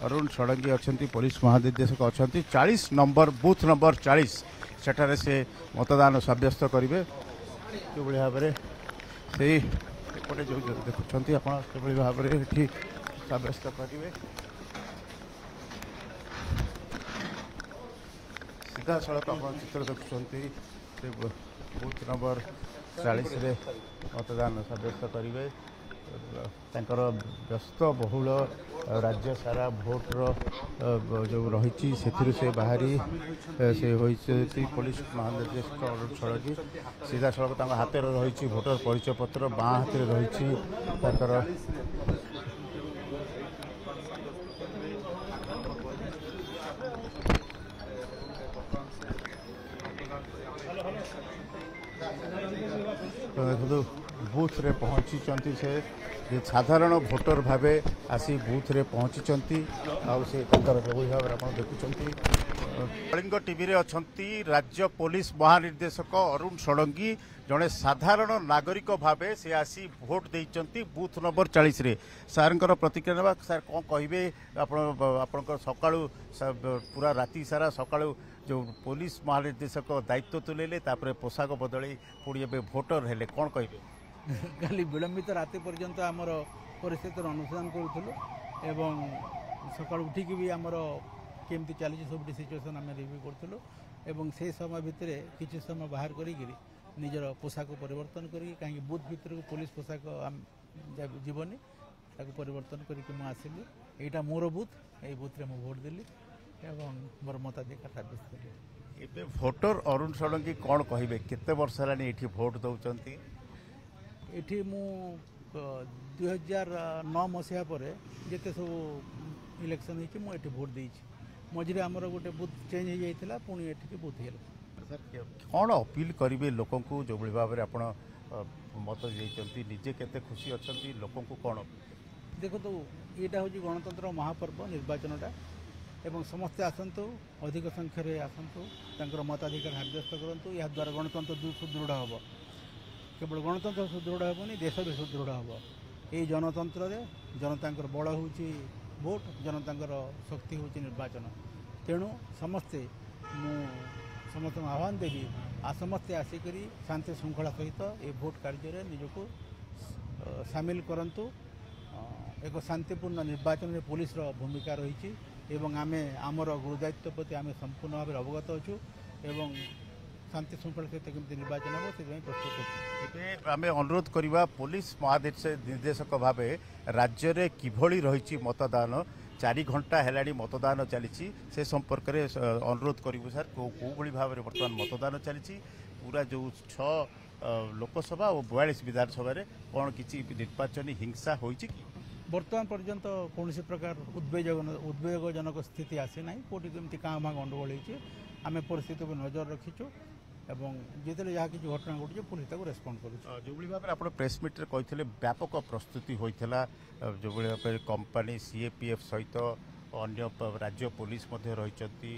अरुण षडंगी अच्छा पुलिस महानिर्देशक अच्छा 40 नंबर बूथ नंबर 40 सेठारे से मतदान सब्यस्त करेंगे जो भाव में से एपटे जो देखुं आप भाव में सब्यस्त करेंगे सीधा सड़क आप चित्र देखुं बूथ नंबर 40 मतदान सब्यस्त करेंगे तांकर व्यस्त बहुल राज्य सारा भोटर जो रही से बाहरी से होती पुलिस महानिर्देशक अरुण षडंगी सीधा सड़क हाथ में रही भोटर परिचय पत्र बाँ हाथ में रही देखो बूथ रे पहुँची से साधारण भोटर भावे आसी बूथ रे पहुँची से भाव आप देखुं कलिंग टीवी रे अछंती राज्य पुलिस महानिर्देशक अरुण षडंगी जड़े साधारण नागरिक भावे से आसी भोट देइचंती बूथ नंबर 40 रे सारंकर प्रतिक्रिया नेबा सर कौन कहिबे आपण सकाळू पूरा राति सारा सकाळू जो पुलिस महानिर्देशक दायित्व तुलेले तापर पोशाक बदली पुणी ए भोटर हेले कौन कहिबे खाली विलंबित राति पर्यंत आमर परिस्थिति अनुसंधान करूँ एवं सका उठिक भी आमर केमती चली सब सिचुएसन आम रिव्यू करूँ एवं से समय भितर किसी समय बाहर करी निजर पोशाक परिवर्तन करी कहीं बूथ भितर पुलिस पोशाक जीवनी परिवर्तन करके आसिली यहाँ मोर बूथ यही बूथ रे भोट देली एवं मोर मताधिकार साब्यस्त करी एबे भोटर अरुण षडंगी कौन कहिबे केते वर्ष हेलानी एठी भोट दउचंती एठी मु 2009 मसीहा पर जिते सब इलेक्शन होती मुझे भोट देती मझे आमर गोटे बूथ चेंज हो जाता पुणी एठी बूथ है सर कौन अपील करेंगे लोक जो भाव में आप मत देते निजे केते खुशी अच्छा लोक कौन देखो तो यहाँ हूँ गणतंत्र महापर्व निर्वाचनटा एवं समस्ते आसतु अधिक संख्यार आसतु मताधिकार साब्यस्त करूँ या द्वारा गणतंत्र सुदृढ़ हम केवल गणतंत्र सुदृढ़ हेनी देश भी सुदृढ़ हम ये जनतंत्र जनता बल हूँ भोट जनता शक्ति हूँ निर्वाचन तेणु समस्ते समस्त आह्वान देवी समस्ते आसिक शांति श्रृंखला सहित ये भोट कार्य निजक सामिल करंतु एक शांतिपूर्ण निर्वाचन में पुलिस भूमिका रही एवं आमे आमर गुरुदायित्व प्रति आमे संपूर्ण भाव अवगत अच्छु एवं शांति श्रृंखला सहित केमती निर्वाचन हम से प्रस्तुत आम अनुरोध करवा पुलिस महानिर्देशक भाव राज्य में किभली रही मतदान 4 घंटा है मतदान चली से संपर्क में अनुरोध करूँ सर कौ भाव में बर्तमान मतदान चली पूरा जो 6 लोकसभा और 42 विधानसभा कौन किसी निर्वाचन हिंसा होती बर्तमान पर्यंत कौन प्रकार उद्वेगजनक स्थिति आसी ना कौटी कमी क्या भाग गंडगोल होमें परिस्थिति को नजर रखीचु एवं जिते जहाँ किसी घटना घटू पुलिस रेस्पॉन्ड कर जो भाव में आप प्रेस मीट रे कहते व्यापक प्रस्तुति होता जो भाव में कंपनी सीएपीएफ सहित अन्य राज्य पुलिस रही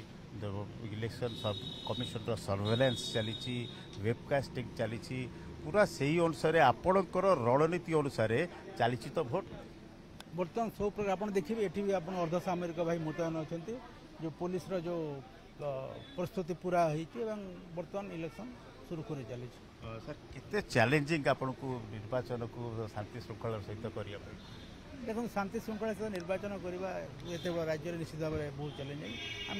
इलेक्शन कमिशन सर्वेलेंस चली वेबकास्टिंग चली पूरा से ही अनुसार आपणकर रणनीति अनुसार चली तो भोट बर्तमान सब प्रकार आप देखिए ये भी आप अर्धसामरिक भाई मुतयन अच्छा जो पुलिस जो प्रस्तुति पूरा होती बर्तमान इलेक्शन शुरू कर चली सर कितने चैलेंजिंग आपन को निर्वाचन को शांति श्रृंखला सहित करने देखो शांति श्रृंखला सहित निर्वाचन करवा ये राज्य में निश्चित भाव में बहुत चैलेंजिंग आम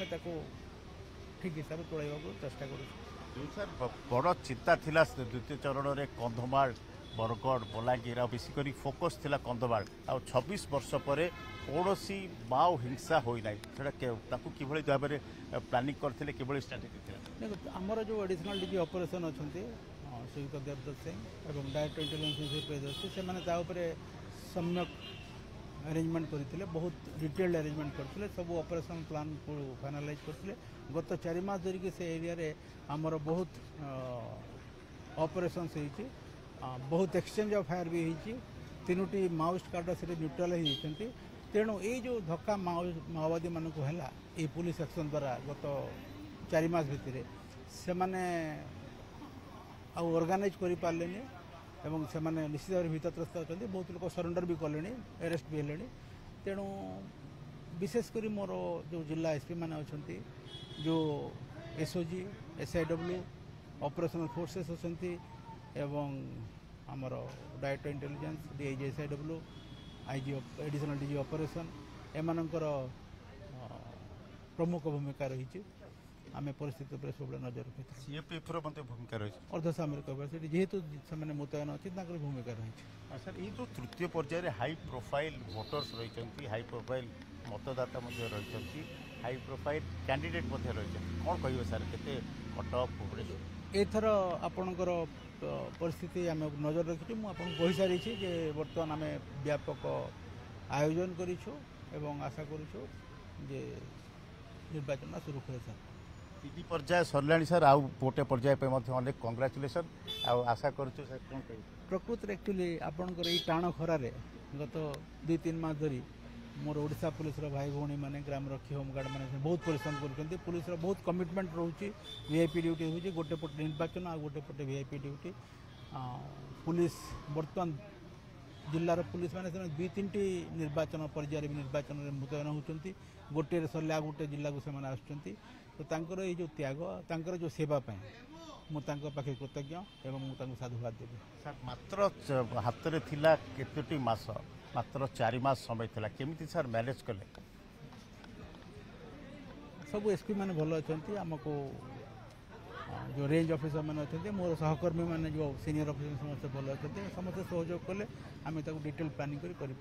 ठीक हिसाब से चलवा चेष्टा करूँ सर बड़ चिंता थिला द्वितीय चरण में कंधमाल बरगढ़ बलांगीर बेसिकली फोकस थिला कंधमाल आ 26 वर्ष पर कौन माओ हिंसा होना कि भाव में प्लानिंग करते कि स्ट्राटेजी थी देखो आमर जो एडिशनल डीजी ऑपरेशन अच्छा श्रीयुक्त देवदत्त सिंह और डायरेक्टर इंटेलिजेंस से सम्यक अरेंजमेंट करते बहुत डिटेल्ड अरेंजमेंट करते सब ऑपरेशन प्लान को फाइनालाइज करते गत 4 मास धरिकी से एरिया आमर बहुत ऑपरेशन होती बहुत एक्सचेंज ऑफ फायर भी होती 3टी माओइस्ट कार्ड से न्यूट्रालाइज होती तेणु ये जो धक्का माओवादी मान को है ये पुलिस एक्शन द्वारा गत 4 मास भितर से माने ऑर्गेनाइज कर पारे एवं से माने निश्चित भाव भीतत्रस्त अच्छा बहुत लोग सरेंडर भी कले अरेस्ट भी है तेणु विशेषकर मोर जो जिला एसपी मैंने अच्छा जो एसओजी SIW ऑपरेशनल फोर्सेस अच्छा एवं आमर director intelligence DIG SIW IG additional DG operation एमानकर प्रमुख भूमिका रही आम परिस्थिति पर सब नजर रखी CFF भूमिका रही अर्धसामरिक बल जेहेतु से मुतयन अच्छी भूमिका रही सर ये जो तृतीय पर्यायर हाई प्रोफाइल भोटर्स रही हाई प्रोफाइल मतदाता रही हाई प्रोफाइल कैंडिडेट रही कौन कहे सर के कटअप भुवनेश्वर एथर आपणकर परिस्थिति आम नजर रखी मुझे सारी जे बर्तमान आम व्यापक आयोजन करूँ एवं आशा करूँ जे निर्वाचन सुरक्षित सर 3 पर्याय सरला सर आउ गोटे पर्याय पे अनेक कंग्राचुलेसन आशा करूँ सर कौन कह प्रकृत एक्चुअली आपणकर ये टाण खरार गत 2-3 मास धरी मोर ओडिशा पुलिस भाई भौणी मैंने ग्राम रक्षी होमगार्ड मैंने बहुत परिश्रम कर पुलिस बहुत कमिटमेंट रोचे VIP ड्यूटी हो गोटे पटे निर्वाचन आ गोटे पटे VIP ड्यूटी पुलिस बर्तमान जिलार पुलिस मैंने 2-3टी निर्वाचन पर्यायर निर्वाचन में मुतयन होती गोटे सरले गोटे जिला को से आसुँच तो तांकर ये जो त्याग तांकर जो सेवा मुझे कृतज्ञ एवं मुझे साधुवाद देवी सर मात्र हाथ में थिला केतोटी मास मात्र 4 मास समय थिला केमिति सर मैनेज कले सब SP मैंने भल अच्छा आमको जो रेंज ऑफिसर मैंने अच्छा मोर सहकर्मी मैंने जो सीनियर ऑफिसर समस्त भल अच्छा समस्त सहयोग कले आम डिटेल प्लानिंग कर